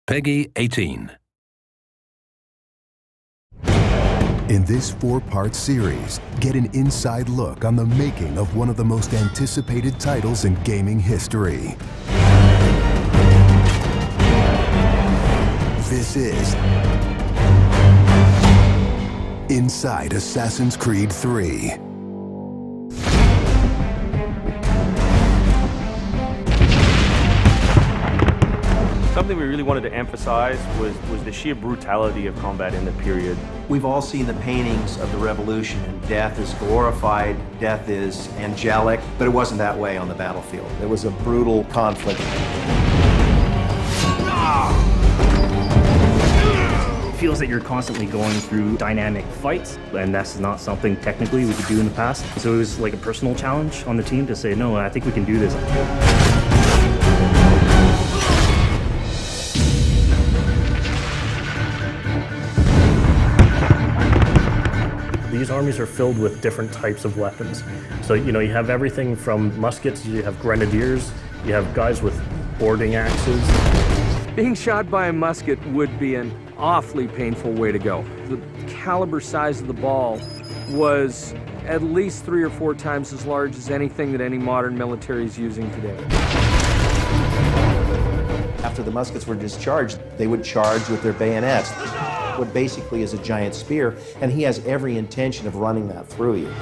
Peggy 18. In this 4-part series, get an inside look on the making of one of the most anticipated titles in gaming history. This is Inside Assassin's Creed 3. Something we really wanted to emphasize was the sheer brutality of combat in the period. We've all seen the paintings of the Revolution, and death is glorified, death is angelic, but it wasn't that way on the battlefield. It was a brutal conflict. It feels that you're constantly going through dynamic fights, and that's not something technically we could do in the past. So it was like a personal challenge on the team to say, no, I think we can do this. These armies are filled with different types of weapons. So, you have everything from muskets, you have grenadiers, you have guys with boarding axes. Being shot by a musket would be an awfully painful way to go. The caliber size of the ball was at least 3 or 4 times as large as anything that any modern military is using today. After the muskets were discharged, they would charge with their bayonets. What basically is a giant spear, and he has every intention of running that through you.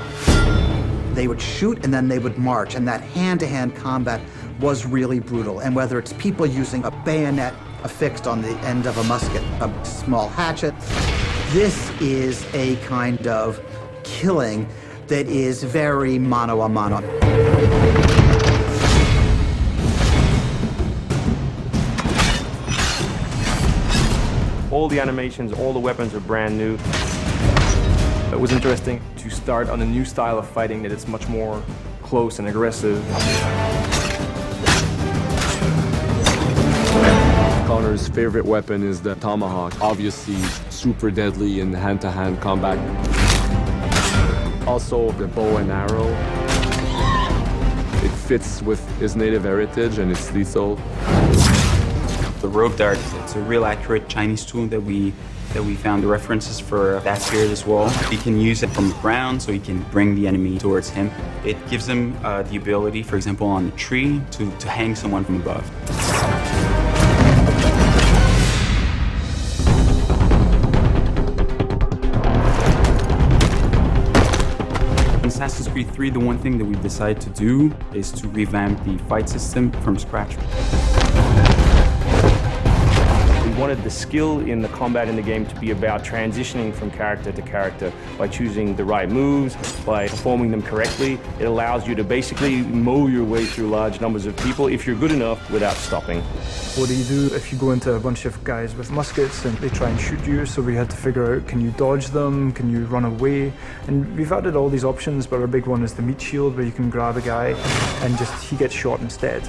They would shoot and then they would march, and that hand-to-hand combat was really brutal. And whether it's people using a bayonet affixed on the end of a musket, a small hatchet, this is a kind of killing that is very mano a mano. All the animations, all the weapons are brand new. It was interesting to start on a new style of fighting that is much more close and aggressive. Connor's favorite weapon is the tomahawk, obviously super deadly in hand-to-hand combat. Also the bow and arrow. It fits with his native heritage and it's lethal. The rope dart, it's a real accurate Chinese tool that we found the references for that period as well. He can use it from the ground, so he can bring the enemy towards him. It gives him the ability, for example, on a tree, to hang someone from above. In Assassin's Creed 3, the one thing that we've decided to do is to revamp the fight system from scratch. We wanted the skill in the combat in the game to be about transitioning from character to character by choosing the right moves, by performing them correctly. It allows you to basically mow your way through large numbers of people if you're good enough without stopping. What do you do if you go into a bunch of guys with muskets and they try and shoot you? So we had to figure out, can you dodge them? Can you run away? And we've added all these options, but our big one is the meat shield, where you can grab a guy and he gets shot instead.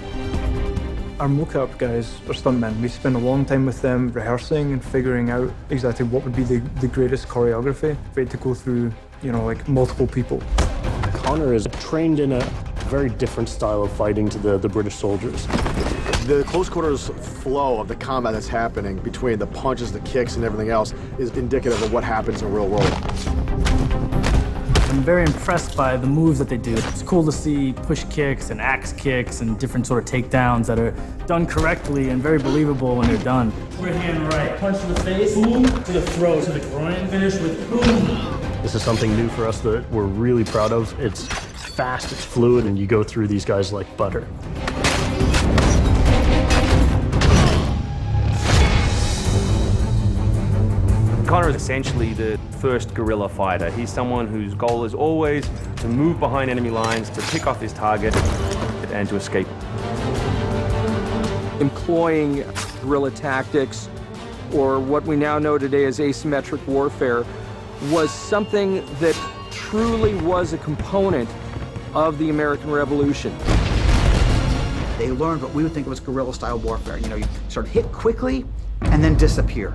Our mocap guys are stuntmen. We spend a long time with them rehearsing and figuring out exactly what would be the greatest choreography. We had to go through, like multiple people. Connor is trained in a very different style of fighting to the British soldiers. The close quarters flow of the combat that's happening between the punches, the kicks, and everything else is indicative of what happens in the real world. I'm very impressed by the moves that they do. It's cool to see push kicks and axe kicks and different sort of takedowns that are done correctly and very believable when they're done. Right hand, right. Punch to the face, boom, to the throat, to the groin, finish with boom. This is something new for us that we're really proud of. It's fast, it's fluid, and you go through these guys like butter. Connor is essentially the first guerrilla fighter. He's someone whose goal is always to move behind enemy lines, to pick off his target, and to escape. Employing guerrilla tactics, or what we now know today as asymmetric warfare, was something that truly was a component of the American Revolution. They learned what we would think was guerrilla-style warfare. You sort of hit quickly and then disappear.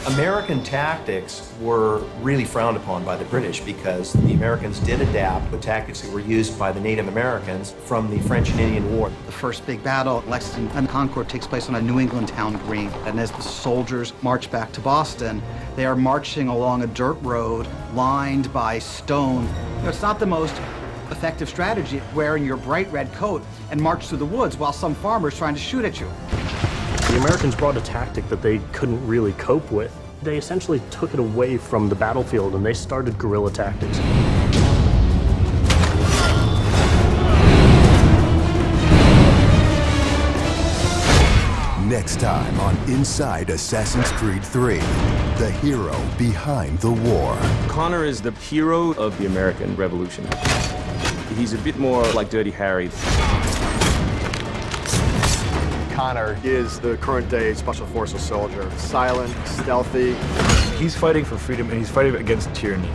American tactics were really frowned upon by the British because the Americans did adapt the tactics that were used by the Native Americans from the French and Indian War. The first big battle at Lexington and Concord takes place on a New England town green. And as the soldiers march back to Boston, they are marching along a dirt road lined by stone. You know, it's not the most effective strategy, wearing your bright red coat and march through the woods while some farmer's trying to shoot at you. The Americans brought a tactic that they couldn't really cope with. They essentially took it away from the battlefield and they started guerrilla tactics. Next time on Inside Assassin's Creed 3, the hero behind the war. Connor is the hero of the American Revolution. He's a bit more like Dirty Harry. Connor is the current day Special Forces soldier. Silent, stealthy. He's fighting for freedom and he's fighting against tyranny.